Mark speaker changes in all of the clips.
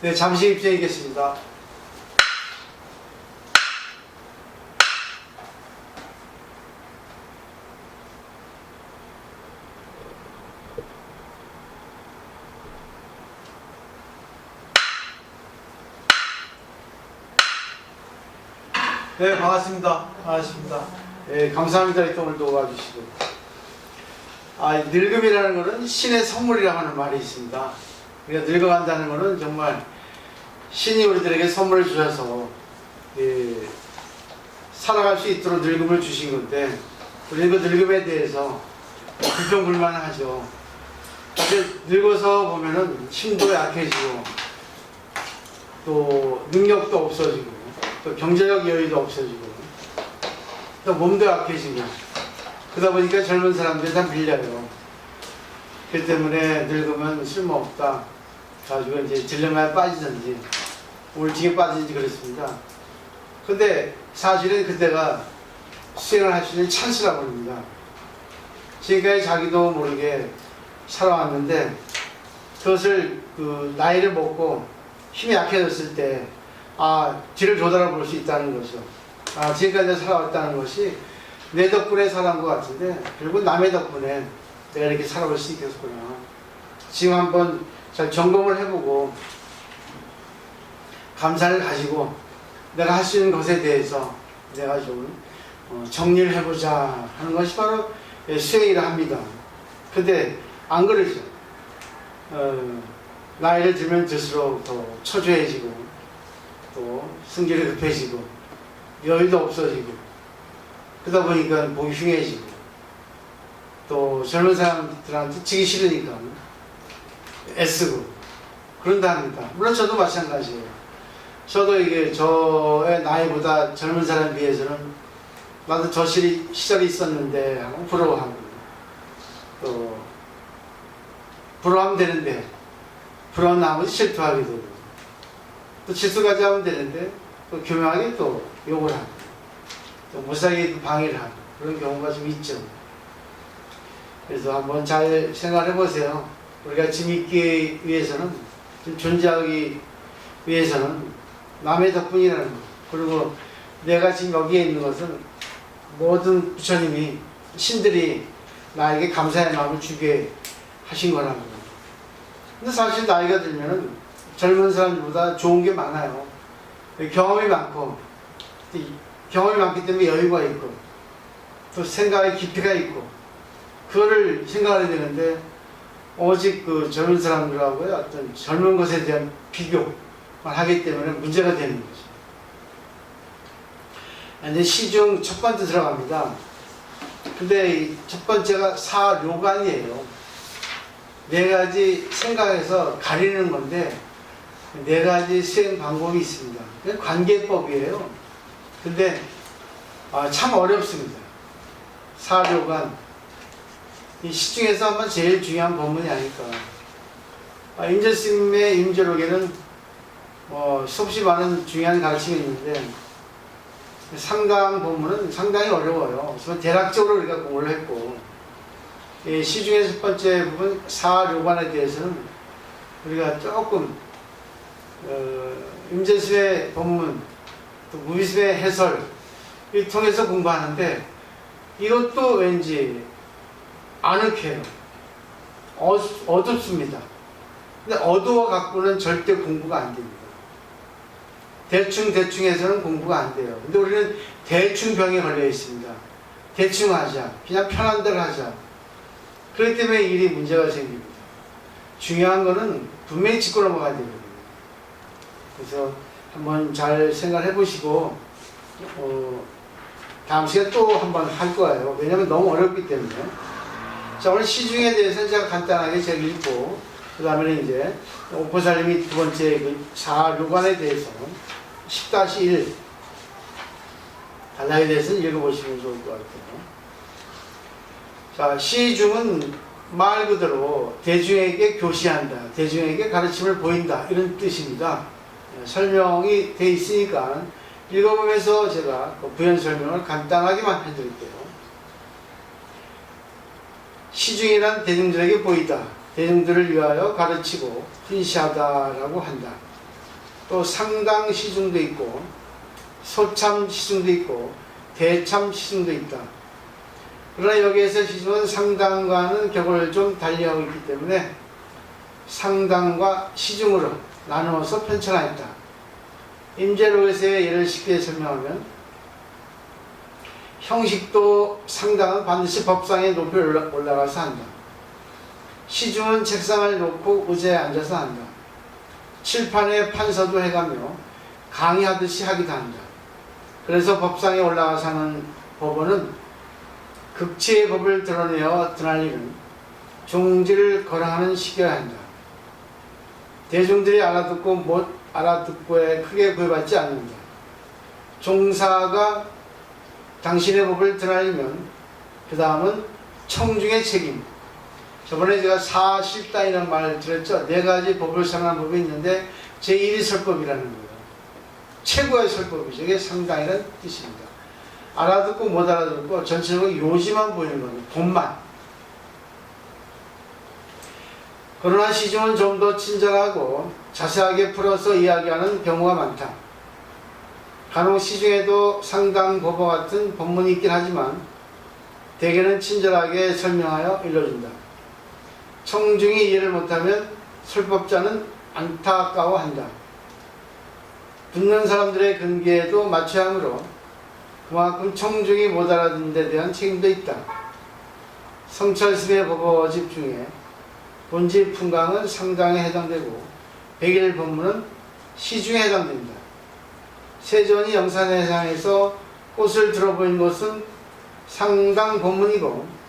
Speaker 1: 네, 잠시 입장하겠습니다. 네, 반갑습니다. 반갑습니다. 네, 감사합니다. 이렇게 오늘도 와주시고. 늙음이라는 것은 신의 선물이라고 하는 말이 있습니다. 우리가 늙어간다는 것은 정말 신이 우리들에게 선물을 주셔서 살아갈 수 있도록 늙음을 주신 건데, 우리는 그 늙음에 대해서 불평불만하죠. 늙어서 보면은 힘도 약해지고, 또 능력도 없어지고, 또 경제적 여유도 없어지고, 또 몸도 약해지고, 그러다 보니까 젊은 사람들이 다 밀려요. 그 때문에 늙으면 쓸모없다 가지고 이제 딜레마에 빠지든지 우울증에 빠지든지 그랬습니다. 근데 사실은 그때가 수행을 할 수 있는 찬스라고 합니다. 지금까지 자기도 모르게 살아왔는데, 그것을 나이를 먹고 힘이 약해졌을 때 뒤를 돌아볼 수 있다는 것이요. 지금까지 살아왔다는 것이 내 덕분에 살아온 것 같은데, 결국 남의 덕분에 내가 이렇게 살아올 수 있겠구나. 지금 한번 잘 점검을 해보고 감사를 가지고 내가 할 수 있는 것에 대해서 내가 좀 정리를 해보자 하는 것이 바로 수행이라 합니다. 근데 안 그러죠. 나이를 들면 들수록 더 초조해지고, 또 승질이 급해지고, 여유도 없어지고, 그러다 보니까 목이 흉해지고, 또 젊은 사람들한테 지기 싫으니까 애쓰고 그런다 합니다. 물론 저도 마찬가지예요. 저도 이게 저의 나이보다 젊은 사람에 비해서는 나도 저 시절이 있었는데 하고 부러워하고, 또 부러워하면 되는데 부러운 나머지 질투하기도 하고, 또 질투까지 하면 되는데 또 교묘하게 또 욕을 하고, 또 무사하게 방해를 하고, 그런 경우가 좀 있죠. 그래서 한번 잘 생각해 보세요. 우리가 재밌기 위해서는, 좀 존재하기 위해서는 남의 덕분이라는 것, 그리고 내가 지금 여기에 있는 것은 모든 부처님이, 신들이 나에게 감사의 마음을 주게 하신 거라는 거예요. 근데 사실 나이가 들면은 젊은 사람들보다 좋은 게 많아요. 경험이 많고, 경험이 많기 때문에 여유가 있고, 또 생각의 깊이가 있고, 그거를 생각해야 되는데, 오직 젊은 사람들하고의 어떤 젊은 것에 대한 비교만 하기 때문에 문제가 되는 거죠. 이제 시중 첫 번째 들어갑니다. 근데 이 첫 번째가 사료관이에요. 네 가지 생각해서 가리는 건데, 네 가지 수행 방법이 있습니다. 관계법이에요. 근데 참 어렵습니다. 사료관. 이 시중에서 아마 제일 중요한 법문이 아닐까. 임재 스님의 임재록에는 수없이 많은 중요한 가르침이 있는데, 상당 법문은 상당히 어려워요. 그래서 대략적으로 우리가 공부를 했고, 시중의 첫 번째 부분 사료관에 대해서는 우리가 조금 임재 스님의 법문, 또 무비 스님의 해설 이 통해서 공부하는데, 이것도 왠지 아늑해요. 어둡습니다. 근데 어두워 갖고는 절대 공부가 안 됩니다. 대충 해서는 공부가 안 돼요. 근데 우리는 대충병에 걸려 있습니다. 대충 하자. 그냥 편한 대로 하자. 그렇기 때문에 일이 문제가 생깁니다. 중요한 거는 분명히 짚고 넘어가야 됩니다. 그래서 한번 잘 생각해 보시고, 다음 시간에 또 한번 할 거예요. 왜냐면 너무 어렵기 때문에. 자, 오늘 시중에 대해서 제가 간단하게 제가 읽고, 그 다음에 이제 오포살님이 두 번째 사료관에 대해서 10-1 단락에 대해서 읽어보시면 좋을 것 같아요. 자, 시중은 말 그대로 대중에게 교시한다, 대중에게 가르침을 보인다, 이런 뜻입니다. 설명이 돼 있으니까 읽어보면서 제가 부연 설명을 간단하게만 해드릴게요. 시중이란 대중들에게 보이다, 대중들을 위하여 가르치고 훈시하다라고 한다. 또 상당 시중도 있고 소참 시중도 있고 대참 시중도 있다. 그러나 여기에서 시중은 상당과는 격을 좀 달리하고 있기 때문에 상당과 시중으로 나누어서 편찬하였다. 임재로에서의 예를 쉽게 설명하면 형식도 상당은 반드시 법상에 높이 올라가서 한다. 시중은 책상을 놓고 의자에 앉아서 한다. 칠판에 판서도 해가며 강의하듯이 하기도 한다. 그래서 법상에 올라가서 하는 법원은 극치의 법을 드러내어 드날리는 종지를 거랑하는 시기여야 한다. 대중들이 알아듣고 못 알아듣고에 크게 구애받지 않는다. 종사가 당신의 법을 드날리면 그 다음은 청중의 책임. 저번에 제가 사실다이라는 말을 들었죠. 4가지 법을 설명한 법이 있는데 제1이 설법이라는 거예요. 최고의 설법이죠. 이게 상당이라는 뜻입니다. 알아듣고 못 알아듣고 전체적으로 요지만 보이는 겁니다. 법만. 그러나 시중은 좀 더 친절하고 자세하게 풀어서 이야기하는 경우가 많다. 간혹 시중에도 상당 법과 같은 법문이 있긴 하지만 대개는 친절하게 설명하여 일러준다. 청중이 이해를 못하면 설법자는 안타까워한다. 듣는 사람들의 근기에도 맞춰야 하므로 그만큼 청중이 못 알아듣는 데 대한 책임도 있다. 성철스의 법어집 중에 본집 풍강은 상당에 해당되고 백일 법문은 시중에 해당됩니다. 세존이 영산회상에서 꽃을 들어보인 것은 상당 법문이고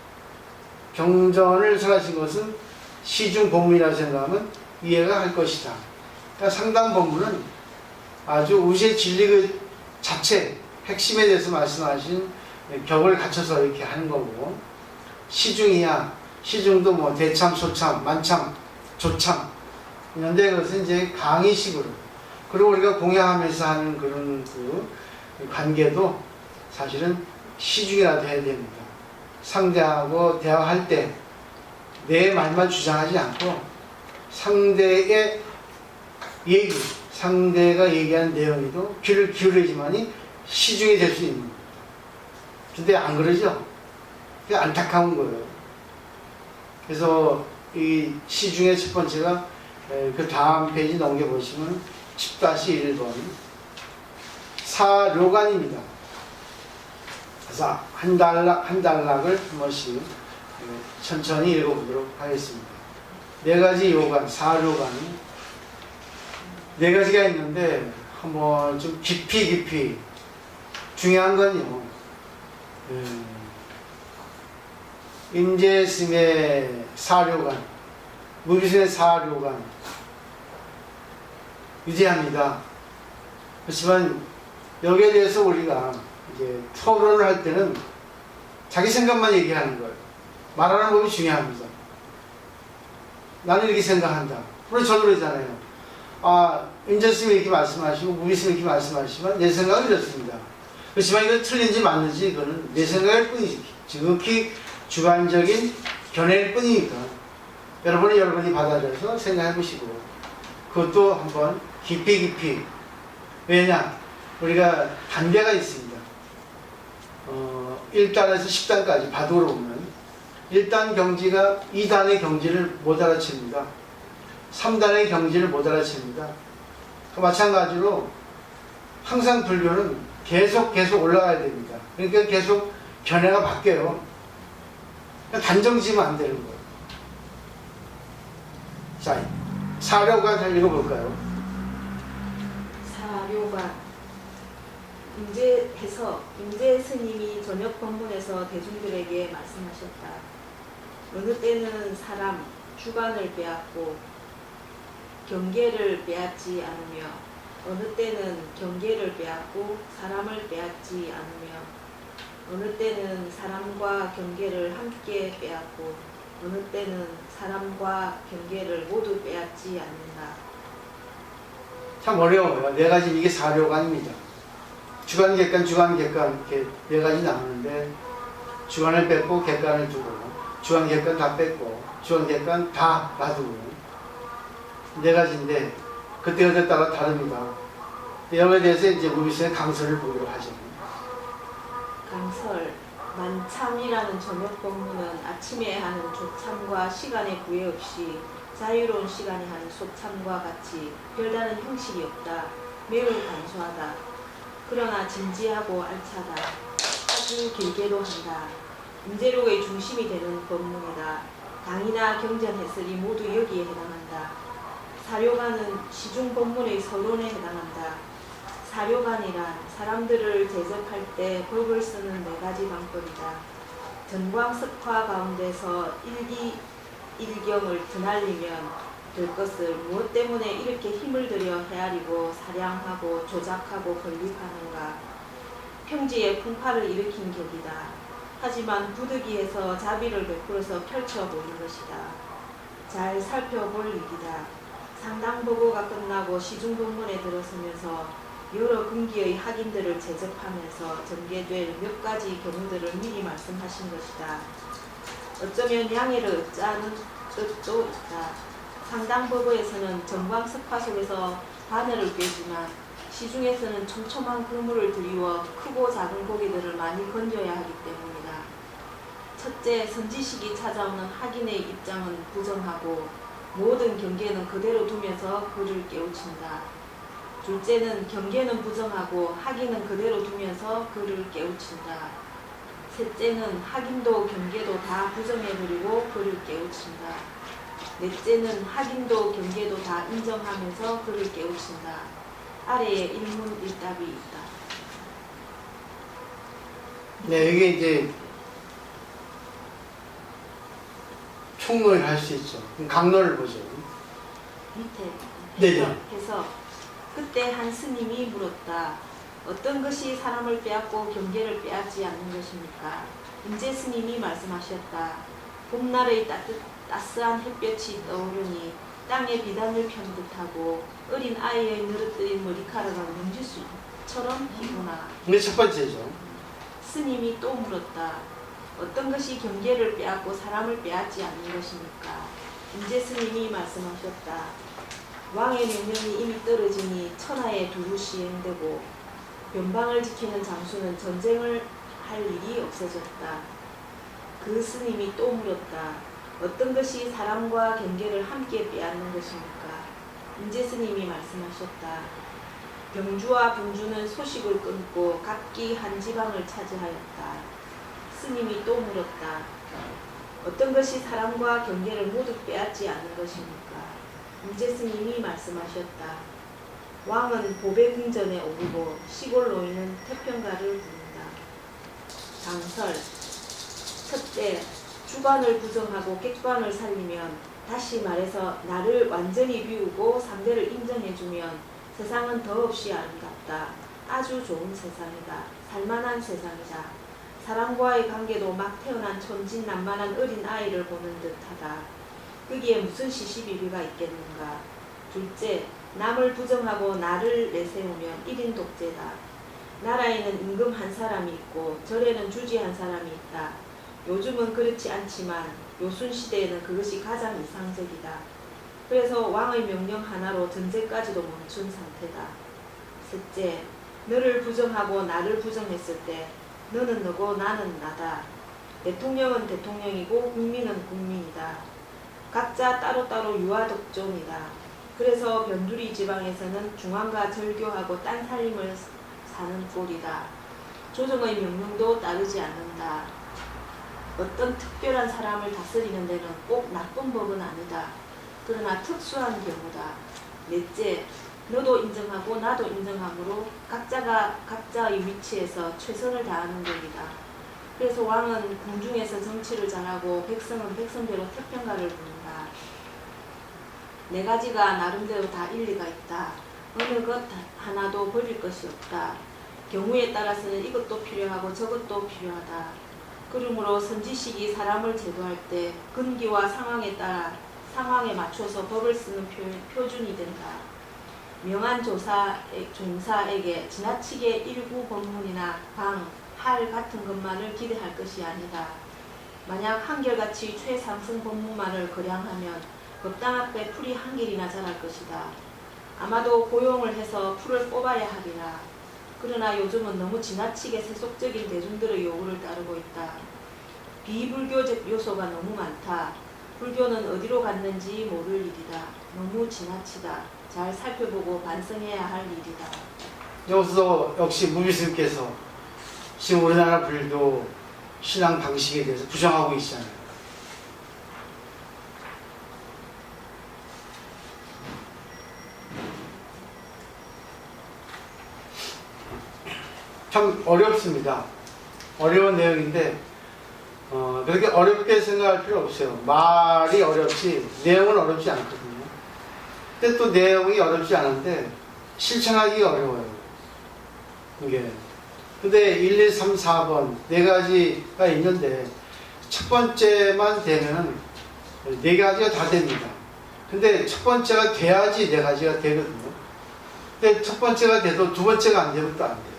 Speaker 1: 경전을 설하신 것은 시중 법문이라고 생각하면 이해가 할 것이다. 그러니까 상당 법문은 아주 우주의 진리 그 자체 핵심에 대해서 말씀하신 격을 갖춰서 이렇게 하는 거고, 시중이야 시중도 뭐 대참, 소참, 만참, 조참 있는데 그것은 이제 강의식으로, 그리고 우리가 공양하면서 하는 그런 그 관계도 사실은 시중이라도 해야 됩니다. 상대하고 대화할 때 내 말만 주장하지 않고 상대의 얘기, 상대가 얘기하는 내용에도 귀를 기울여야지만이 시중이 될 수 있는 겁니다. 근데 안 그러죠? 그게 안타까운 거예요. 그래서 이 시중의 첫 번째가 그 다음 페이지 넘겨보시면 10-1번 사료관입니다. 그래서 한 단락을 한 번씩 천천히 읽어보도록 하겠습니다. 4가지 요관, 사료관 4가지가 있는데 한번 좀 깊이 중요한 건요, 임재스님의 사료관, 무비스의 사료관 위대합니다. 그렇지만 여기에 대해서 우리가 이제 토론을 할 때는 자기 생각만 얘기하는 거예요. 말하는 법이 중요합니다. 나는 이렇게 생각한다. 물론 저도 그러잖아요. 임재스님이 이렇게 말씀하시고 무비스님이 이렇게 말씀하시지만 내 생각은 이렇습니다. 그렇지만 이건 틀린지 맞는지 이거는 내 생각일 뿐이지 지극히 주관적인 견해일 뿐이니까 여러분이 받아들여서 생각해 보시고 그것도 한번 깊이 왜냐? 우리가 단계가 있습니다. 1단에서 10단까지 바둑으로 보면 1단 경지가 2단의 경지를 못 알아챕니다. 3단의 경지를 못 알아챕니다. 마찬가지로 항상 불교는 계속 올라가야 됩니다. 그러니까 계속 견해가 바뀌어요. 단정지면 안 되는 거예요. 자, 사료관 잘 읽어볼까요?
Speaker 2: 사료관. 임재 스님이 저녁 법문에서 대중들에게 말씀하셨다. 어느 때는 사람, 주관을 빼앗고 경계를 빼앗지 않으며 어느 때는 경계를 빼앗고 사람을 빼앗지 않으며 어느 때는 사람과 경계를 함께 빼앗고 어느 때는 사람과 경계를 모두 빼앗지 않는다.
Speaker 1: 참 어려워요. 4가지 이게 사료관입니다. 주관, 객관 이렇게 4가지 나오는데 주관을 뺏고 객관을 두고 주관, 객관 다 뺏고 주관, 객관 다 놔두고 4가지인데 그때그때 따라 다릅니다. 이런 거에 대해서 이제 우리에서는 강설을 보기로 하죠.
Speaker 2: 강설, 만참이라는 저녁 법문은 아침에 하는 조참과 시간에 구애 없이 자유로운 시간에 하는 소참과 같이 별다른 형식이 없다. 매우 간소하다. 그러나 진지하고 알차다. 아주 길게도 한다. 인재력의 중심이 되는 법문이다. 강의나 경전 해설이 모두 여기에 해당한다. 사료관은 시중 법문의 서론에 해당한다. 사료관이란 사람들을 제접할 때 법을 쓰는 4가지 방법이다. 전광석화 가운데서 일기일경을 드날리면 될 것을 무엇 때문에 이렇게 힘을 들여 헤아리고 사량하고 조작하고 건립하는가. 평지에 풍파를 일으킨 격이다. 하지만 부득이해서 자비를 베풀어서 펼쳐 보이는 것이다. 잘 살펴볼 일이다. 상당보고가 끝나고 시중법문에 들어서면서 여러 근기의 학인들을 제접하면서 전개될 몇 가지 경우들을 미리 말씀하신 것이다. 어쩌면 양해를 얻자는 뜻도 있다. 상당법어에서는 전광석화 속에서 바늘을 꿰지만 시중에서는 촘촘한 그물을 들이워 크고 작은 고기들을 많이 건져야 하기 때문이다. 첫째, 선지식이 찾아오는 학인의 입장은 부정하고 모든 경계는 그대로 두면서 그를 깨우친다. 둘째는 경계는 부정하고 학인은 그대로 두면서 그를 깨우친다. 셋째는 학인도 경계도 다 부정해버리고 그를 깨우친다. 넷째는 학인도 경계도 다 인정하면서 그를 깨우친다. 아래에 일문일답이 있다.
Speaker 1: 네, 이게 이제 총론을 할 수 있죠. 그럼 강론을 보죠.
Speaker 2: 밑에
Speaker 1: 네네.
Speaker 2: 해서 그때 한 스님이 물었다. 어떤 것이 사람을 빼앗고 경계를 빼앗지 않는 것입니까? 인제 스님이 말씀하셨다. 봄날의 따스한 햇볕이 떠오르니 땅에 비단을 편 듯하고 어린 아이의 늘어뜨린 머리카락은 명지수처럼 희구나.
Speaker 1: 이게 첫 번째죠.
Speaker 2: 스님이 또 물었다. 어떤 것이 경계를 빼앗고 사람을 빼앗지 않는 것입니까? 인제 스님이 말씀하셨다. 왕의 명령이 이미 떨어지니 천하에 두루 시행되고 변방을 지키는 장수는 전쟁을 할 일이 없어졌다. 그 스님이 또 물었다. 어떤 것이 사람과 경계를 함께 빼앗는 것입니까? 인제 스님이 말씀하셨다. 병주와 분주는 소식을 끊고 각기 한 지방을 차지하였다. 스님이 또 물었다. 어떤 것이 사람과 경계를 모두 빼앗지 않는 것입니까? 인제 스님이 말씀하셨다. 왕은 보배궁전에 오르고 시골 노인은 태평가를 부른다. 강설. 첫째, 주관을 부정하고 객관을 살리면, 다시 말해서 나를 완전히 비우고 상대를 인정해주면 세상은 더없이 아름답다. 아주 좋은 세상이다. 살만한 세상이다. 사람과의 관계도 막 태어난 천진난만한 어린 아이를 보는 듯하다. 거기에 무슨 시시비비가 있겠는가. 둘째, 남을 부정하고 나를 내세우면 1인 독재다. 나라에는 임금 한 사람이 있고 절에는 주지 한 사람이 있다. 요즘은 그렇지 않지만 요순시대에는 그것이 가장 이상적이다. 그래서 왕의 명령 하나로 전쟁까지도 멈춘 상태다. 셋째, 너를 부정하고 나를 부정했을 때 너는 너고 나는 나다. 대통령은 대통령이고 국민은 국민이다. 각자 따로따로 유아독존이다. 그래서 변두리 지방에서는 중앙과 절교하고 딴 살림을 사는 꼴이다. 조정의 명령도 따르지 않는다. 어떤 특별한 사람을 다스리는 데는 꼭 나쁜 법은 아니다. 그러나 특수한 경우다. 넷째, 너도 인정하고 나도 인정하므로 각자가 각자의 위치에서 최선을 다하는 것이다. 그래서 왕은 궁중에서 정치를 잘하고 백성은 백성대로 태평가를 부른다. 4가지가 나름대로 다 일리가 있다. 어느 것 하나도 버릴 것이 없다. 경우에 따라서는 이것도 필요하고 저것도 필요하다. 그러므로 선지식이 사람을 제도할 때 근기와 상황에 따라 상황에 맞춰서 법을 쓰는 표준이 된다. 명한 종사에게 지나치게 일구 법문이나 방, 할 같은 것만을 기대할 것이 아니다. 만약 한결같이 최상승 법문만을 거량하면 법당 앞에 풀이 한 길이나 자랄 것이다. 아마도 고용을 해서 풀을 뽑아야 하리라. 그러나 요즘은 너무 지나치게 세속적인 대중들의 요구를 따르고 있다. 비불교적 요소가 너무 많다. 불교는 어디로 갔는지 모를 일이다. 너무 지나치다. 잘 살펴보고 반성해야 할 일이다.
Speaker 1: 여기서 역시 무비스님께서 지금 우리나라 불교 신앙 방식에 대해서 부정하고 있잖아요. 참 어렵습니다. 어려운 내용인데 그렇게 어렵게 생각할 필요 없어요. 말이 어렵지 내용은 어렵지 않거든요. 근데 또 내용이 어렵지 않은데 실천하기가 어려워요. 이게. 근데 1, 2, 3, 4번 네 가지가 있는데 첫 번째만 되면 네 가지가 다 됩니다. 근데 첫 번째가 돼야지 네 가지가 되거든요. 근데 첫 번째가 돼도 두 번째가 안 되면 또 안 돼요.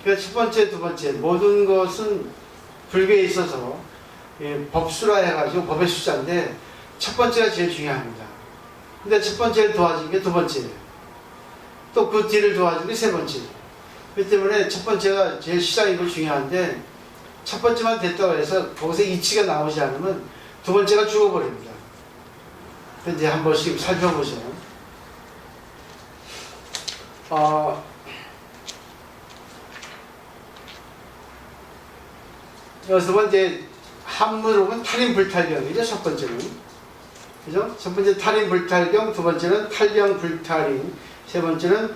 Speaker 1: 그러니까 첫 번째, 두 번째 모든 것은 불교에 있어서 법수라 해가지고 법의 숫자인데 첫 번째가 제일 중요합니다. 근데 첫 번째를 도와준 게 두 번째예요. 또 그 뒤를 도와준 게 세 번째예요. 그렇기 때문에 첫 번째가 제일 시작이고 중요한데 첫 번째만 됐다고 해서 거기서 이치가 나오지 않으면 두 번째가 죽어버립니다. 이제 한 번씩 살펴보죠. 여기서 이제 한문으로 보면 탈인불탈경이죠. 첫 번째는. 그죠? 첫 번째 탈인불탈경, 두 번째는 탈경불탈인, 세 번째는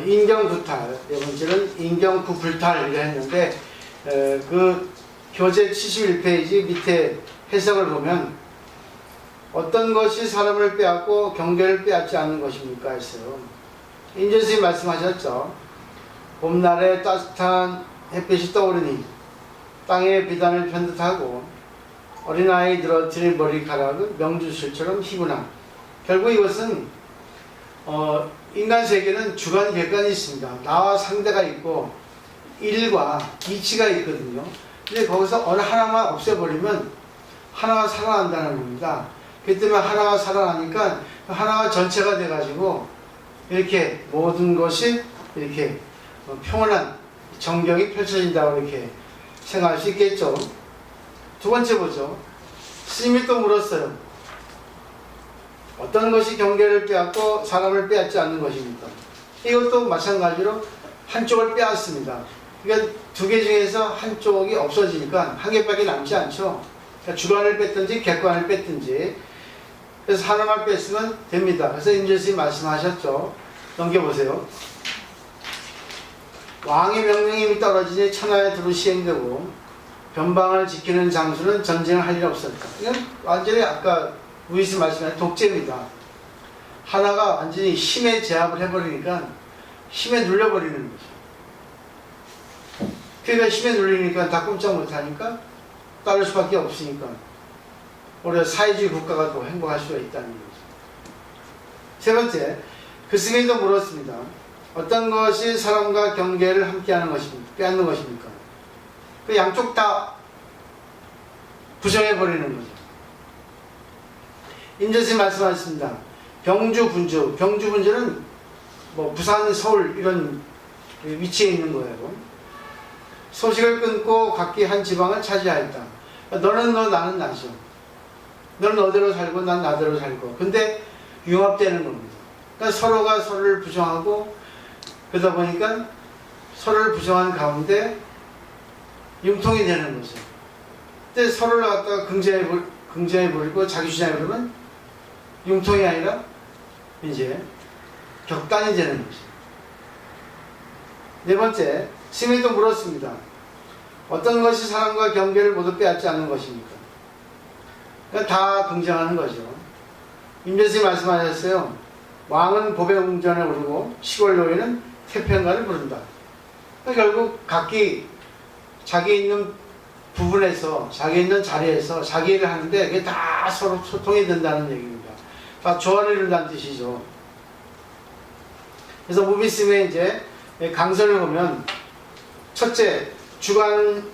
Speaker 1: 인경구탈, 네 번째는 인경구불탈 이렇게 했는데 그 교재 71페이지 밑에 해석을 보면 어떤 것이 사람을 빼앗고 경계를 빼앗지 않는 것입니까? 했어요. 인재스님 말씀하셨죠. 봄날에 따뜻한 햇빛이 떠오르니 땅의 비단을 편듯하고 어린아이 늘어뜨린 머리카락은 명주실처럼 희구나. 결국 이것은 인간 세계는 주관 객관이 있습니다. 나와 상대가 있고 일과 이치가 있거든요. 근데 거기서 어느 하나만 없애버리면 하나가 살아난다는 겁니다. 그렇기 때문에 하나가 살아나니까 하나가 전체가 돼가지고 이렇게 모든 것이 이렇게 평온한 정경이 펼쳐진다고 이렇게 생각할 수 있겠죠. 두 번째 보죠. 스님이 또 물었어요. 어떤 것이 경계를 빼앗고 사람을 빼앗지 않는 것입니까? 이것도 마찬가지로 한쪽을 빼앗습니다. 그러니까 두 개 중에서 한쪽이 없어지니까 한 개밖에 남지 않죠. 그러니까 주관을 뺐든지 객관을 뺐든지. 그래서 하나만 뺐으면 됩니다. 그래서 임재스님 말씀하셨죠. 넘겨보세요. 왕의 명령이 떨어지니 천하에 두루 시행되고 변방을 지키는 장수는 전쟁을 할 일 없었다. 이건 완전히 아까 루이스 말씀하신 독재입니다. 하나가 완전히 힘에 제압을 해버리니까 힘에 눌려버리는 거죠. 그러니까 힘에 눌리니까 다 꼼짝 못하니까 따를 수밖에 없으니까 우리가 사회주의 국가가 더 행복할 수가 있다는 거죠. 세 번째, 그 스님도 물었습니다. 어떤 것이 사람과 경계를 함께하는 것입니까? 빼앗는 것입니까? 그 양쪽 다 부정해버리는 거죠. 임재스님 말씀하셨습니다. 병주, 분주. 병주, 분주는 뭐 부산, 서울 이런 위치에 있는 거예요. 소식을 끊고 각기 한 지방을 차지하였다. 너는 너, 나는 나죠. 너는 너대로 살고 난 나대로 살고. 근데 융합되는 겁니다. 그러니까 서로가 서로를 부정하고 그러다 보니까 서로를 부정한 가운데 융통이 되는 거죠. 근데 서로를 갖다가 긍정해버리고 자기 주장해버리면 융통이 아니라 이제 격단이 되는 거죠. 네 번째, 스님도 물었습니다. 어떤 것이 사람과 경계를 모두 빼앗지 않는 것입니까? 그러니까 다 긍정하는 거죠. 임재스님 말씀하셨어요. 왕은 법의 웅전에 오르고 시골 노인은 태평가를 부른다. 그러니까 결국 각기 자기 있는 부분에서 자기 있는 자리에서 자기 일을 하는데 그게 다 서로 소통이 된다는 얘기입니다. 다 조화를 이룬다는 뜻이죠. 그래서 무비스님의 이제 강선을 보면 첫째, 주관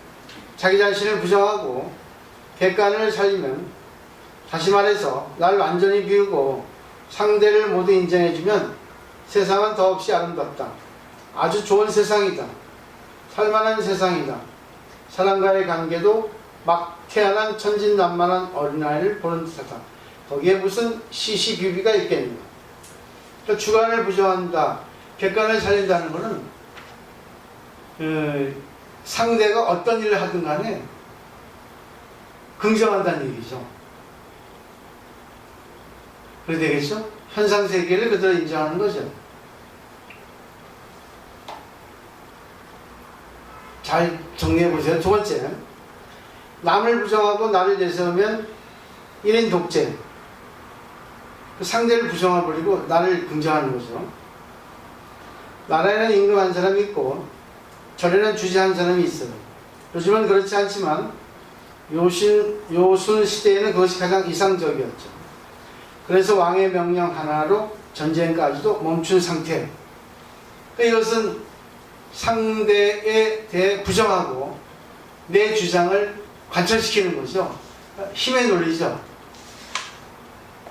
Speaker 1: 자기 자신을 부정하고 객관을 살리면 다시 말해서 날 완전히 비우고 상대를 모두 인정해주면 세상은 더없이 아름답다. 아주 좋은 세상이다. 살만한 세상이다. 사람과의 관계도 막 태어난 천진난만한 어린아이를 보는 듯하다. 거기에 무슨 시시비비가 있겠는가. 그러니까 주관을 부정한다, 객관을 살린다는 것은 상대가 어떤 일을 하든 간에 긍정한다는 얘기죠. 그래 되겠죠? 현상세계를 그대로 인정하는 거죠. 잘 정리해 보세요. 두 번째, 남을 부정하고 나를 내세우면 1인 독재. 상대를 부정해버리고 나를 긍정하는 거죠. 나라에는 임금 한 사람이 있고 절에는 주지 한 사람이 있어요. 요즘은 그렇지 않지만 요순 시대에는 그것이 가장 이상적이었죠. 그래서 왕의 명령 하나로 전쟁까지도 멈춘 상태. 이것은 상대에 대해 부정하고 내 주장을 관철시키는 거죠. 힘의 논리죠.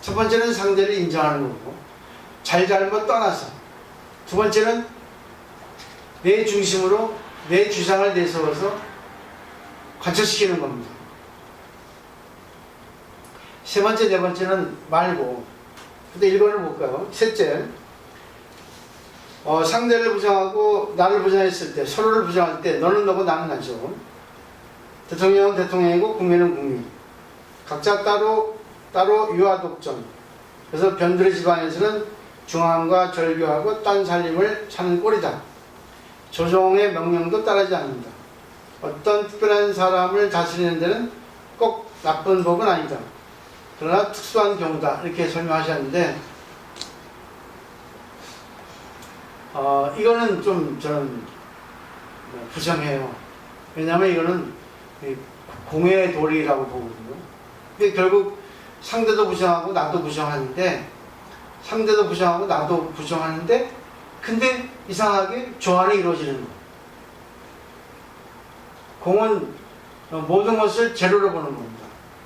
Speaker 1: 첫 번째는 상대를 인정하는 거고, 잘잘못 떠나서. 두 번째는 내 중심으로 내 주장을 내세워서 관철시키는 겁니다. 세 번째, 네 번째는 말고. 근데 1번을 볼까요? 셋째, 상대를 부정하고 나를 부정했을 때, 서로를 부정할 때 너는 너고 나는 나죠. 대통령은 대통령이고 국민은 국민. 각자 따로 유아독존. 그래서 변두리 집안에서는 중앙과 절교하고 딴 살림을 차는 꼴이다. 조정의 명령도 따르지 않는다. 어떤 특별한 사람을 다스리는 데는 꼭 나쁜 법은 아니다. 그러나 특수한 경우다. 이렇게 설명하셨는데, 이거는 좀 저는 부정해요. 왜냐하면 이거는 공의 도리라고 보거든요. 근데 결국 상대도 부정하고 나도 부정하는데, 상대도 부정하고 나도 부정하는데, 근데 이상하게 조화는 이루어지는 거예요. 공은 모든 것을 제로로 보는 겁니다.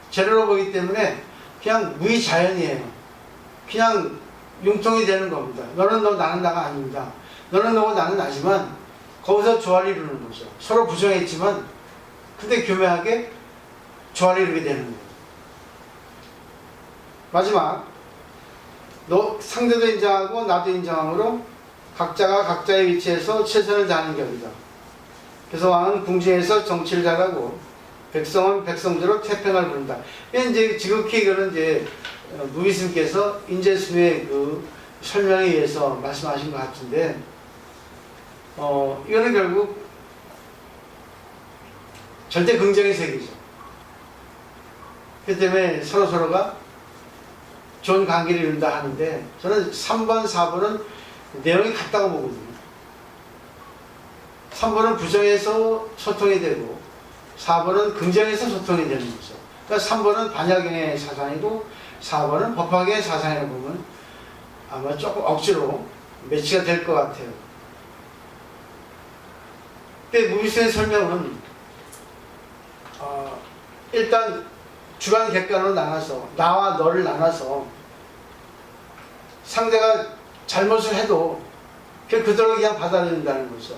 Speaker 1: 제로로 보기 때문에 그냥 무의자연이에요. 그냥 융통이 되는 겁니다. 너는 너, 나는 나가 아닙니다. 너는 너고 나는 나지만 거기서 조화를 이루는 거죠. 서로 부정했지만 근데 교묘하게 조화를 이루게 되는 거예요. 마지막, 상대도 인정하고 나도 인정함으로 각자가 각자의 위치에서 최선을 다하는 격이다. 그래서 왕은 궁지에서 정치를 잘하고 백성은 백성대로 태평을 부른다. 이제 지극히 이거는 이제 누이스님께서 인재순의 그 설명에 의해서 말씀하신 것 같은데, 이거는 결국 절대 긍정의 세계죠. 그렇기 때문에 서로가 좋은 관계를 이룬다 하는데, 저는 3번, 4번은 내용이 같다고 보거든요. 3번은 부정해서 소통이 되고 4번은 긍정해서 소통이 되는 거죠. 그러니까 3번은 반야경의 사상이고 4번은 법화경의 사상이라고 보면 아마 조금 억지로 매치가 될 것 같아요. 근데 무비스의 설명은 일단 주관 객관으로 나눠서, 나와 너를 나눠서 상대가 잘못을 해도 그대로 그냥 받아들인다는 거죠.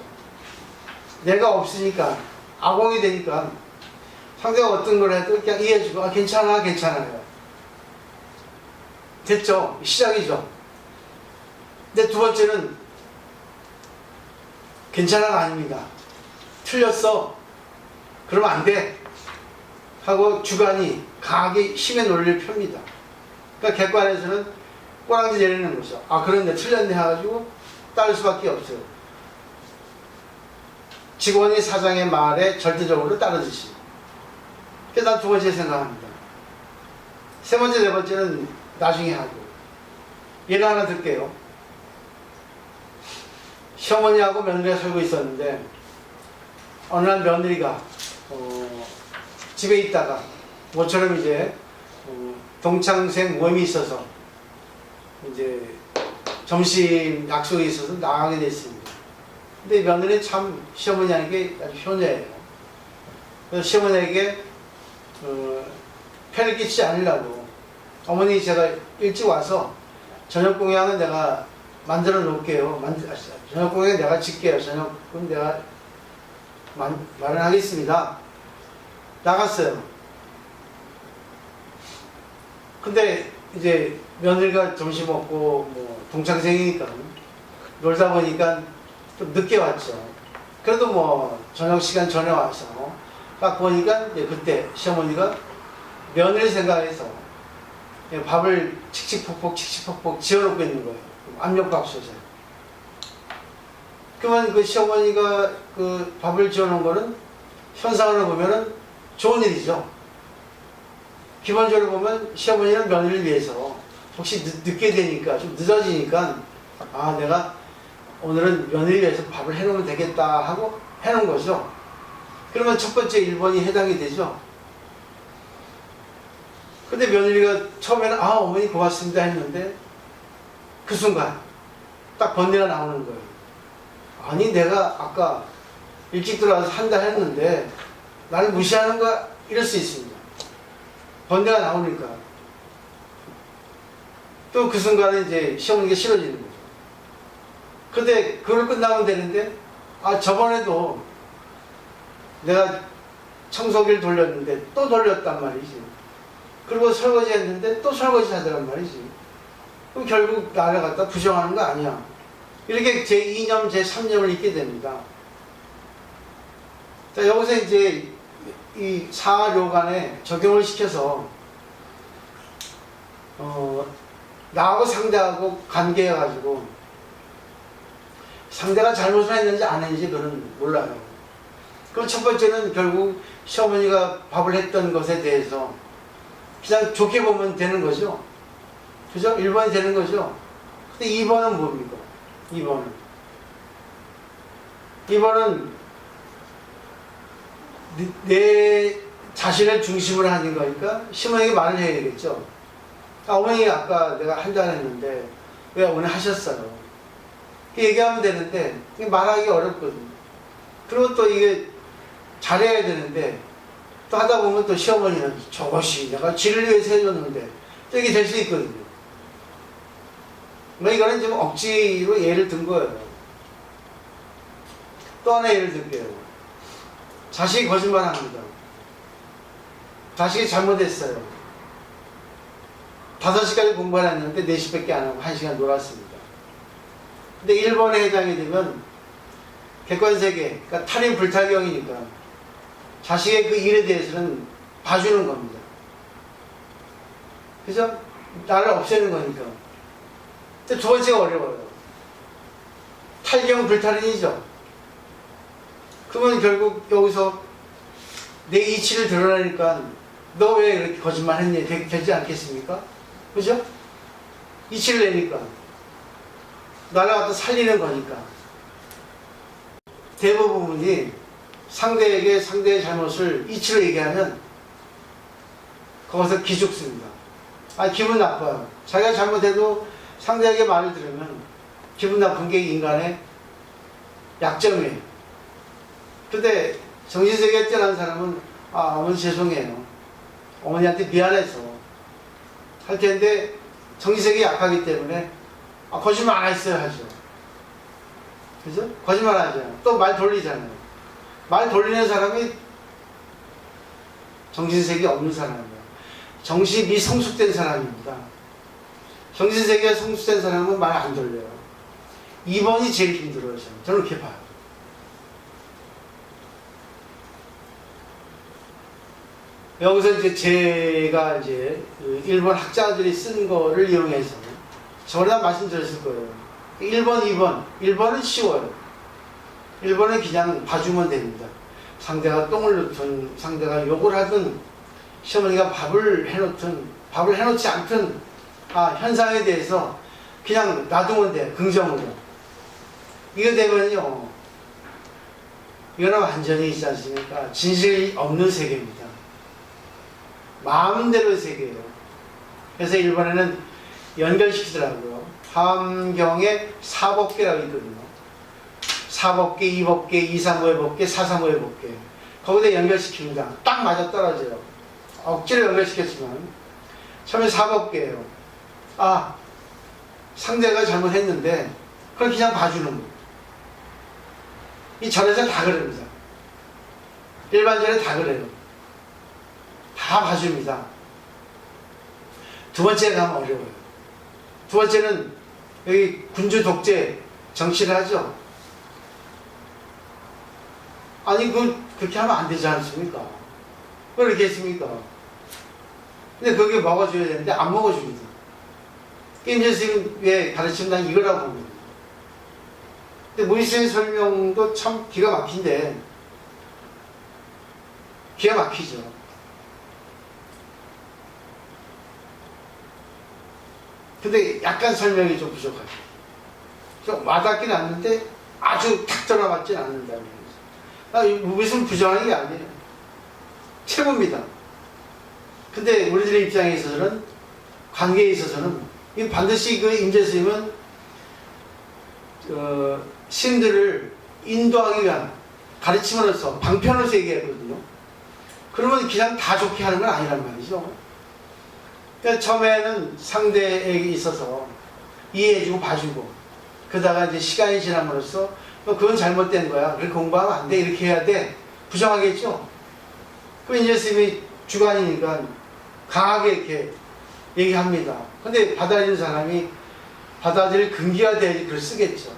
Speaker 1: 내가 없으니까, 아공이 되니까 상대가 어떤 걸 해도 그냥 이해해주고, 괜찮아요. 됐죠? 시작이죠. 근데 두 번째는 괜찮아가 아닙니다. 틀렸어. 그러면 안 돼. 하고 주관이 강하게 힘의 논리를 펴니다. 그러니까 객관에서는 꼬랑지 내리는 거죠. 그런데 틀렸네 해가지고 따를 수밖에 없어요. 직원이 사장의 말에 절대적으로 따르듯이. 그래서 난 두 번째 생각합니다. 세 번째, 네 번째는 나중에 하고. 예를 하나 들게요. 시어머니하고 며느리가 살고 있었는데, 어느 날 며느리가 집에 있다가 모처럼 이제 동창생 모임이 있어서 이제 점심 약속이 있어서 나가게 됐습니다. 근데 며느리는 참 시어머니에게 아주 효녀예요. 그래서 시어머니에게 폐를 끼치지 않으려고, 어머니 제가 일찍 와서 저녁 공양은 내가 만들어 놓을게요. 저녁 공양 내가 짓게요. 저녁은 내가 마련하겠습니다. 나갔어요. 근데 이제 며느리가 점심 먹고 뭐 동창생이니까 놀다 보니까 좀 늦게 왔죠. 그래도 뭐 저녁 시간 전에 와서 딱 보니까 이제 그때 시어머니가 며느리 생각해서 밥을 칙칙폭폭 지어놓고 있는 거예요. 압력밥솥에. 그러면 그 시어머니가 그 밥을 지어놓은 거는 현상으로 보면은 좋은 일이죠. 기본적으로 보면 시어머니는 며느리를 위해서 혹시 늦게 되니까 좀 늦어지니까 아 내가 오늘은 며느리 위해서 밥을 해놓으면 되겠다 하고 해놓은 거죠. 그러면 첫 번째 1번이 해당이 되죠. 근데 며느리가 처음에는 아 어머니 고맙습니다 했는데 그 순간 딱 번뇌가 나오는 거예요. 아니 내가 아까 일찍 들어와서 한다 했는데 나를 무시하는 거야 이럴 수 있습니다. 번뇌가 나오니까 또 그 순간에 이제 시어머니가 싫어지는 거죠. 근데 그걸 끝나면 되는데 아 저번에도 내가 청소기를 돌렸는데 또 돌렸단 말이지. 그리고 설거지 했는데 또 설거지 하더란 말이지. 그럼 결국 나를 갖다 부정하는 거 아니야. 이렇게 제2념, 제3념을 잊게 됩니다. 자, 여기서 이제 이 사료간에 적용을 시켜서 나하고 상대하고 관계해가지고 상대가 잘못을 했는지 안 했는지 그는 몰라요. 그럼 첫 번째는 결국 시어머니가 밥을 했던 것에 대해서 그냥 좋게 보면 되는 거죠. 그죠? 1번이 되는 거죠. 근데 2번은 뭡니까? 2번은 내 자신을 중심으로 하는 거니까 시어머니에게 말을 해야 되겠죠. 아, 어머니 아까 내가 한다 했는데 왜 오늘 하셨어요? 얘기하면 되는데 말하기 어렵거든요. 그리고 또 이게 잘해야 되는데 또 하다 보면 또 시어머니는 저것이 내가 지를 위해서 해줬는데 또 이게 될 수 있거든요. 뭐 이거는 좀 억지로 예를 든 거예요. 또 하나 예를 들게요. 자식이 거짓말합니다. 자식이 잘못했어요. 5시까지 공부를 했는데 4시밖에 안 하고 1시간 놀았습니다. 근데 1번에 해당이 되면 객관세계, 그러니까 탈인 불탈경이니까 자식의 그 일에 대해서는 봐주는 겁니다. 그죠? 나를 없애는 거니까. 근데 두 번째가 어려워요. 탈경 불탈인이죠. 그러면 결국 여기서 내 이치를 드러내니까 너 왜 이렇게 거짓말 했니? 되지 않겠습니까? 그죠? 이치를 내니까. 나를 갖다 살리는 거니까. 대부분이 상대에게 상대의 잘못을 이치로 얘기하면 거기서 기죽습니다. 아, 기분 나빠요. 자기가 잘못해도 상대에게 말을 들으면 기분 나쁜 게 인간의 약점이에요. 근데 정신세계에 뛰어난 사람은 아, 어머니 죄송해요. 어머니한테 미안해서 할 텐데 정신세계 약하기 때문에 아, 거짓말 안 했어요 하죠. 그죠? 거짓말 하잖아요. 또 말 돌리잖아요. 말 돌리는 사람이 정신세계 없는 사람이에요. 정신이 성숙된 사람입니다. 정신세계가 성숙된 사람은 말 안 돌려요. 2번이 제일 힘들어요. 저는 그렇게 봐요. 여기서 이제 제가 이제 그 일본 학자들이 쓴 거를 이용해서 저번에 말씀드렸을 거예요. 1번, 2번. 1번은 쉬워요. 1번은 그냥 봐주면 됩니다. 상대가 똥을 넣든, 상대가 욕을 하든, 시어머니가 밥을 해놓든, 밥을 해놓지 않든, 현상에 대해서 그냥 놔두면 돼요. 긍정으로. 이거 되면요, 이거는 완전히 있지 않습니까? 진실이 없는 세계입니다. 마음대로의 세계예요. 그래서 일본에는 연결시키더라고요. 함경에 사법계라고 있거든요. 사법계, 이법계, 이사무의 법계, 사사무의 법계. 거기다 연결시킵니다. 딱 맞아 떨어져요. 억지로 연결시켰지만 처음에 사법계예요. 아, 상대가 잘못했는데 그걸 그냥 봐주는 거예요. 이 절에서 다 그럽니다. 일반절에 다 그래요. 다 봐줍니다. 두 번째 가면 어려워요. 두 번째는 여기 군주 독재 정치를 하죠. 아니 그렇게 하면 안 되지 않습니까? 왜 그렇게 했습니까? 근데 그게 먹어줘야 되는데 안 먹어줍니다. 임재 스님의 가르침 난 이거라고 봅니다. 근데 모이스의 설명도 참 기가 막힌데 기가 막히죠. 근데 약간 설명이 좀 부족하죠. 좀 와닿긴 않는데 아주 탁 들어맞진 않는다는 거죠. 무슨 부정하는 게 아니에요. 최고입니다. 근데 우리들의 입장에 있어서는, 관계에 있어서는 반드시 그 임재 스님은 신들을 인도하기 위한 가르침으로서 방편으로서 얘기했거든요. 그러면 그냥 다 좋게 하는 건 아니란 말이죠. 그러니까 처음에는 상대에게 있어서 이해해주고 봐주고, 그러다가 이제 시간이 지남으로써 그건 잘못된 거야, 그렇게 공부하면 안 돼, 이렇게 해야 돼, 부정하겠죠. 그럼 임재 스님이 주관이니까 강하게 이렇게 얘기합니다. 근데 받아들이는 사람이 받아들일 근기가 돼야지 글을 쓰겠죠.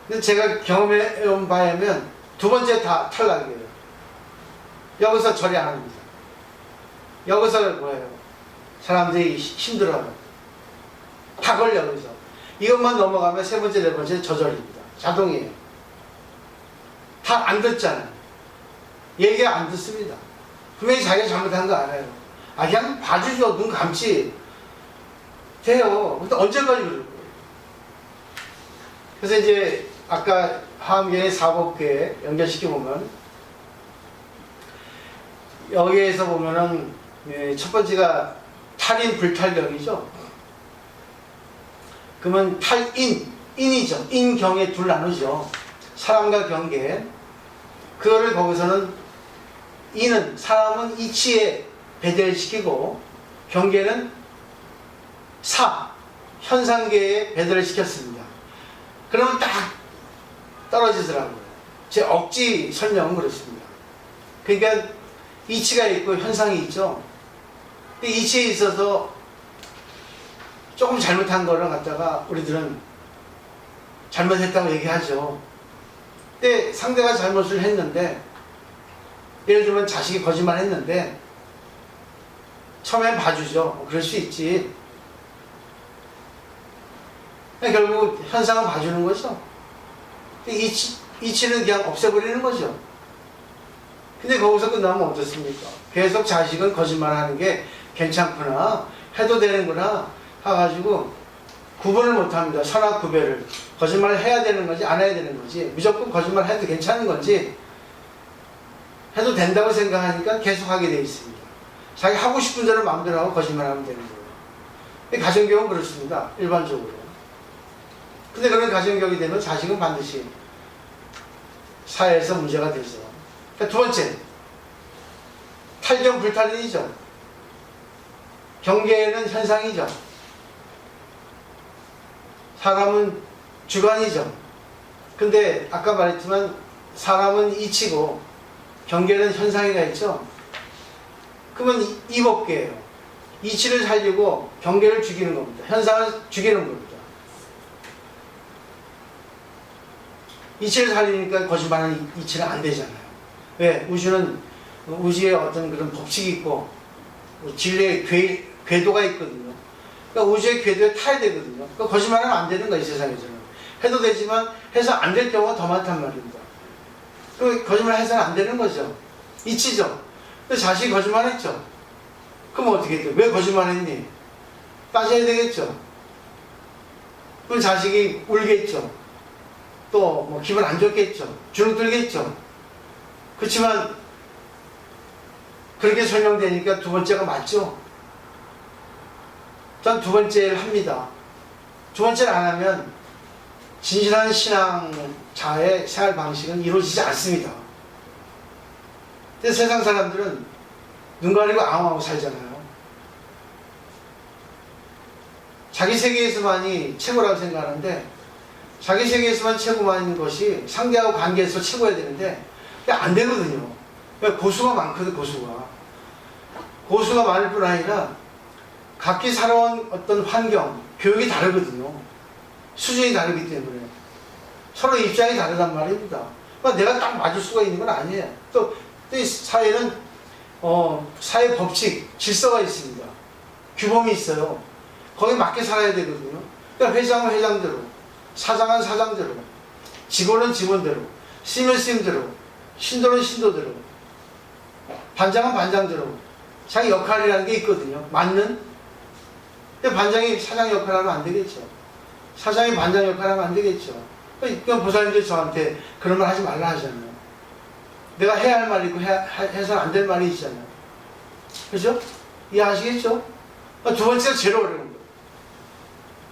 Speaker 1: 근데 제가 경험해온 바에 하면 두 번째 다 탈락이에요. 여기서 절이 안 합니다. 여기서 뭐예요? 사람들이 힘들어요. 다 걸려, 여기서. 이것만 넘어가면 세 번째, 네 번째 저절입니다. 자동이에요. 다 안 듣잖아요. 얘기 안 듣습니다. 분명히 자기가 잘못한 거 알아요. 그냥 봐주죠. 눈 감지. 돼요. 근데 언제까지 그럴 거예요? 그래서 이제 아까 화엄경의 사법계에 연결시켜보면 여기에서 보면은 첫 번째가 탈인 불탈경이죠. 그러면 인이죠. 인경에 둘 나누죠. 사람과 경계. 그거를 거기서는 인은 사람은 이치에 배달시키고 경계는 현상계에 배달을 시켰습니다. 그러면 딱 떨어지더라고요. 제 억지 설명은 그렇습니다. 그러니까 이치가 있고 현상이 있죠. 근데 이치에 있어서 조금 잘못한 거를 갖다가 우리들은 잘못했다고 얘기하죠. 근데 상대가 잘못을 했는데, 예를 들면 자식이 거짓말 했는데 처음엔 봐주죠. 그럴 수 있지. 결국 현상은 봐주는 거죠. 이치는 그냥 없애버리는 거죠. 근데 거기서 끝나면 어떻습니까? 계속 자식은 거짓말하는 게 괜찮구나, 해도 되는구나 해가지고 구분을 못합니다. 선악 구별을. 거짓말을 해야 되는 건지 안 해야 되는 건지, 무조건 거짓말 해도 괜찮은 건지, 해도 된다고 생각하니까 계속 하게 돼 있습니다. 자기 하고 싶은 대로 마음대로 하고 거짓말하면 되는 거예요. 가정교육은 그렇습니다. 일반적으로. 근데 그런 가정교육이 되면 자식은 반드시 사회에서 문제가 되죠. 그러니까 두 번째, 탈경 불탈인이죠. 경계는 현상이죠. 사람은 주관이죠. 근데 아까 말했지만 사람은 이치고 경계는 현상이가 있죠. 그러면 이법계예요. 이치를 살리고 경계를 죽이는 겁니다. 현상을 죽이는 겁니다. 이치를 살리니까 거짓말은 이치는 안 되잖아요. 왜? 우주는 우주의 어떤 그런 법칙이 있고 진리의 궤도가 있거든요. 그러니까 우주의 궤도에 타야 되거든요. 그러니까 거짓말하면 안 되는 거예요, 이 세상에서는. 해도 되지만 해서 안 될 경우가 더 많단 말입니다. 그 거짓말 해서는 안 되는 거죠. 이치죠. 근데 자식이 거짓말했죠. 그럼 어떻게 돼요? 왜 거짓말했니? 따져야 되겠죠. 그럼 자식이 울겠죠. 또 뭐 기분 안 좋겠죠. 주눅 들겠죠. 그렇지만 그렇게 설명되니까 두 번째가 맞죠. 전 두 번째를 합니다. 두 번째를 안 하면 진실한 신앙자의 생활 방식은 이루어지지 않습니다. 근데 세상 사람들은 눈 가리고 앙호하고 살잖아요. 자기 세계에서만이 최고라고 생각하는데 자기 세계에서만 최고만인 것이 상대하고 관계에서 최고여야 되는데 안 되거든요. 고수가 많거든, 고수가. 고수가 많을 뿐 아니라 각기 살아온 어떤 환경, 교육이 다르거든요. 수준이 다르기 때문에. 서로 입장이 다르단 말입니다. 그러니까 내가 딱 맞을 수가 있는 건 아니에요. 또 이 사회는, 사회 법칙, 질서가 있습니다. 규범이 있어요. 거기에 맞게 살아야 되거든요. 그러니까 회장은 회장대로, 사장은 사장대로, 직원은 직원대로, 스님은 스님대로, 신도는 신도대로, 반장은 반장대로, 자기 역할이라는 게 있거든요. 맞는? 근데 반장이 사장 역할을 하면 안 되겠죠. 사장이 반장 역할을 하면 안 되겠죠. 그러니까 보살님들이 저한테 그런 말 하지 말라 하잖아요. 내가 해야 할 말이 있고 해서는 안 될 말이 있잖아요. 그죠? 이해하시겠죠? 두 번째는 제일 어려운 거예요.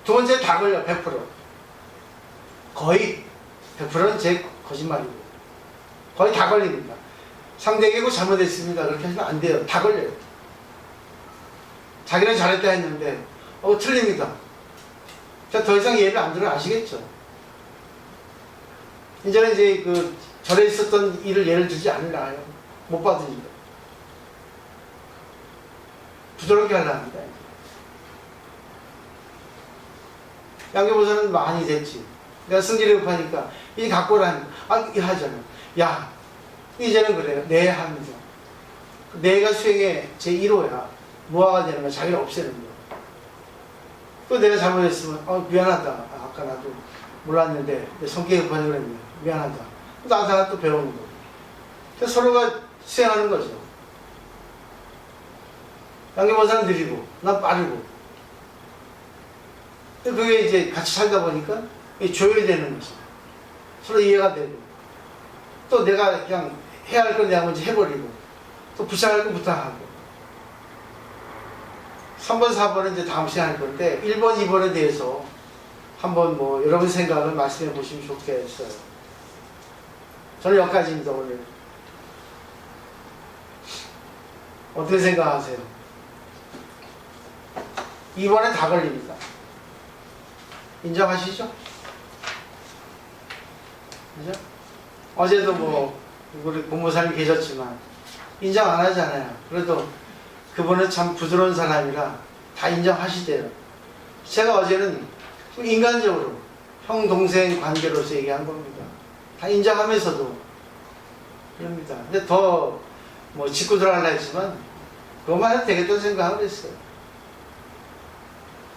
Speaker 1: 두 번째는 다 걸려, 100%. 거의 100%는 제 거짓말이고 거의 다 걸립니다. 상대에게 잘못했습니다. 그렇게 하시면 안 돼요. 다 걸려요. 자기는 잘했다 했는데 틀립니다. 자, 더 이상 예를 안 들어 아시겠죠? 이제는 이제 절에 있었던 일을 예를 들지 않으려요. 못 받으니까. 부드럽게 하려 합니다. 양계보살은 많이 됐지. 내가 승질이 급하니까 이 갖고 오라니까 하잖아. 야, 이제는 그래요. 네 합니다. 내가 수행의 제1호야. 무화가 되는 거야. 자기를 없애는 거야. 또 내가 잘못했으면 미안하다. 아까 나도 몰랐는데 내 성격이 급하게 그랬네. 미안하다. 나한테 하나 또 배우는 거. 그래서 서로가 수행하는 거죠. 양계보살은 느리고 난 빠르고. 그게 이제 같이 살다 보니까 조율이 되는 거죠. 서로 이해가 되고. 또 내가 그냥 해야 할 건 내가 먼저 해버리고. 또 부탁할 건 부탁하고. 3번, 4번은 이제 다음 시간에 할 건데 1번, 2번에 대해서 한번 여러분 생각을 말씀해 보시면 좋겠어요. 저는 여기까지입니다, 오늘. 어떻게 생각하세요? 2번에 다 걸립니다. 인정하시죠? 그죠? 어제도 우리 공무사님 계셨지만 인정 안 하잖아요. 그래도 그분은 참 부드러운 사람이라 다 인정하시대요. 제가 어제는 인간적으로 형 동생 관계로서 얘기한 겁니다. 다 인정하면서도 이럽니다. 근데 더 짚고 들어가려 했지만 그것만 해도 되겠다는 생각을 했어요.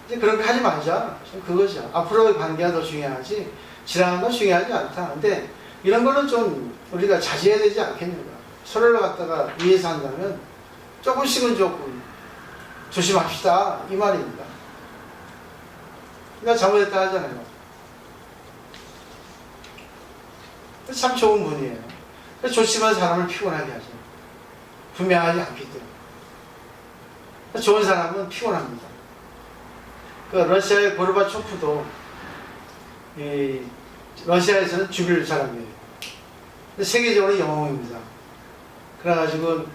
Speaker 1: 이제 그렇게 하지 말자. 그거죠. 앞으로의 관계가 더 중요하지 지나간 건 중요하지 않다. 근데 이런 거는 좀 우리가 자제해야 되지 않겠는가. 서로를 갖다가 위해서 한다면 조금씩은 조금 조심합시다. 이 말입니다. 내가 잘못했다 하잖아요. 참 좋은 분이에요. 좋지만 사람을 피곤하게 하죠. 분명하지 않기 때문에. 좋은 사람은 피곤합니다. 러시아의 고르바초프도 러시아에서는 죽일 사람이에요. 근데 세계적으로 영웅입니다. 그래가지고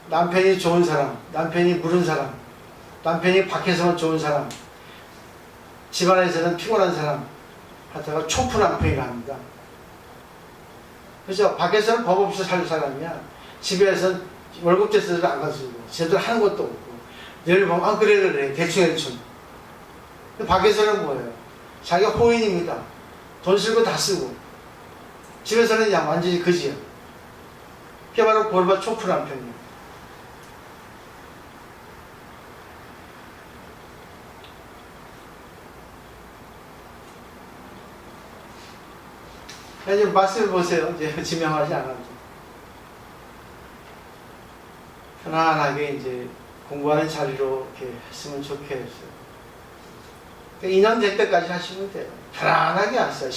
Speaker 1: 남편이 좋은 사람, 남편이 물은 사람, 남편이 밖에서만 좋은 사람, 집안에서는 피곤한 사람 하다가 초프 남편이라 합니다. 그렇죠? 밖에서는 법 없이 살 사람이야. 집에서는 월급 제대로 안 가지고 제대로 하는 것도 없고 늘 보면 그래 대충 밖에서는 뭐예요? 자기가 호인입니다. 돈 쓰고 다 쓰고 집에서는 그냥 완전히 그지야. 그게 바로 고르바초프 남편이에요. 이제 말씀해 보세요. 이제 지명하지 않아도 편안하게 이제 공부하는 자리로 이렇게 했으면 좋겠어요. 인연 될 때까지 하시면 돼요. 편안하게 하세요.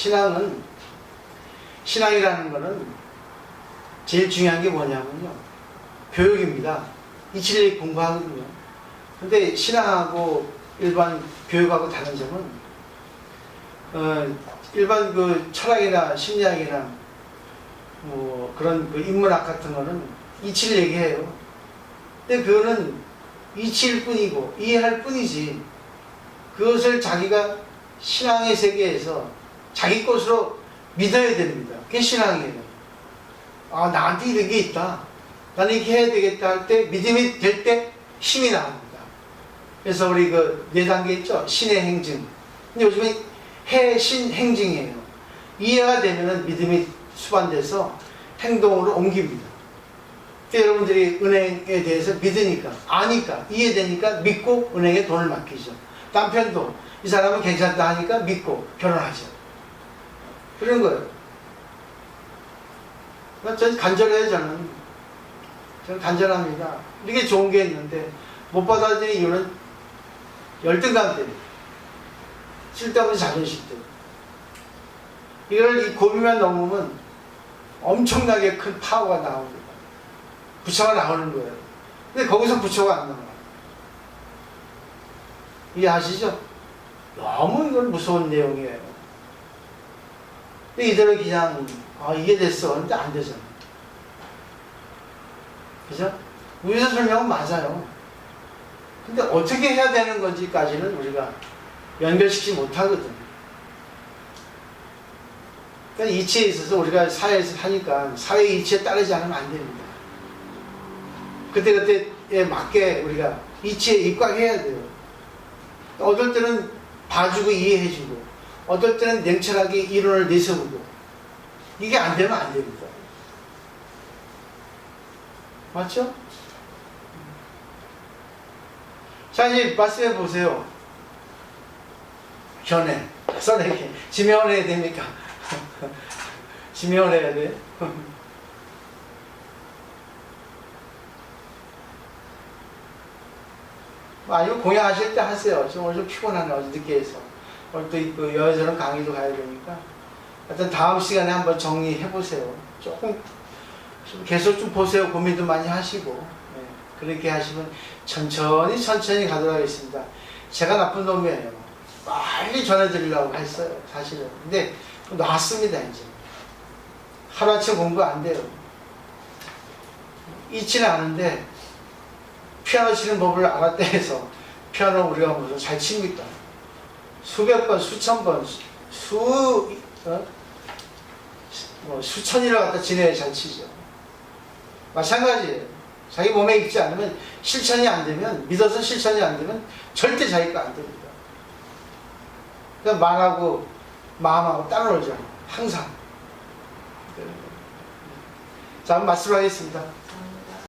Speaker 1: 신앙이라는 거는 제일 중요한 게 뭐냐면요. 교육입니다. 이치를 공부하거든요. 근데 신앙하고 일반 교육하고 다른 점은 일반 철학이나 심리학이나 그런 인문학 같은 거는 이치를 얘기해요. 근데 그거는 이치일 뿐이고 이해할 뿐이지 그것을 자기가 신앙의 세계에서 자기 것으로 믿어야 됩니다. 그게 신앙이에요. 아, 나한테 이런 게 있다. 나는 이렇게 해야 되겠다 할 때, 믿음이 될 때 힘이 나옵니다. 그래서 우리 그 4단계 있죠? 신의 행증. 근데 요즘에 해신 행증이에요. 이해가 되면 믿음이 수반돼서 행동으로 옮깁니다. 여러분들이 은행에 대해서 믿으니까, 아니까, 이해되니까 믿고 은행에 돈을 맡기죠. 남편도 이 사람은 괜찮다 하니까 믿고 결혼하죠. 그런 거예요. 전 간절해요, 저는. 저는 간절합니다. 이렇게 좋은 게 있는데, 못 받아들이는 이유는 열등감 때문에. 쓸데없는 자존심 때문에. 이 고비만 넘으면 엄청나게 큰 파워가 나옵니다. 부처가 나오는 거예요. 근데 거기서 부처가 안 나와요. 이해하시죠? 너무 이건 무서운 내용이에요. 근데 이대로 그냥, 이게 됐어. 근데 안 되잖아. 그죠? 위에서 설명은 맞아요. 근데 어떻게 해야 되는 건지까지는 우리가 연결시키지 못하거든. 그러니까 이치에 있어서 우리가 사회에서 하니까 사회의 이치에 따르지 않으면 안 됩니다. 그때그때에 맞게 우리가 이치에 입각해야 돼요. 어떨 때는 봐주고 이해해주고, 어떨 때는 냉철하게 이론을 내세우고, 이게 안 되면 안 됩니다. 맞죠? 자, 이제 말씀해 보세요. 견해. 선에게. 지명을 해야 됩니까? 지명을 해야 돼. 아니면 공양하실 때 하세요. 지금 오늘 좀 피곤하네. 어제 늦게 해서. 오늘 또 여자는 강의도 가야 되니까. 하여튼 다음 시간에 한번 정리해 보세요. 조금 계속 좀 보세요. 고민도 많이 하시고. 네. 그렇게 하시면 천천히 가도록 하겠습니다. 제가 나쁜 놈이에요. 빨리 전해드리려고 했어요. 사실은. 근데 놨습니다. 이제. 하루아침 공부 안 돼요. 있지는 않은데 피아노 치는 법을 알았다 해서 피아노 우리가 무슨 잘 칩니까? 수백 번, 수천 번, 수천이라 갖다 지내야 잘 치죠. 마찬가지예요. 자기 몸에 익지 않으면 실천이 안 되면, 믿어서 실천이 안 되면 절대 자기가 안 됩니다. 그러니까 말하고 마음하고 따로 놀잖아요. 항상. 자, 한번 말씀을 하겠습니다.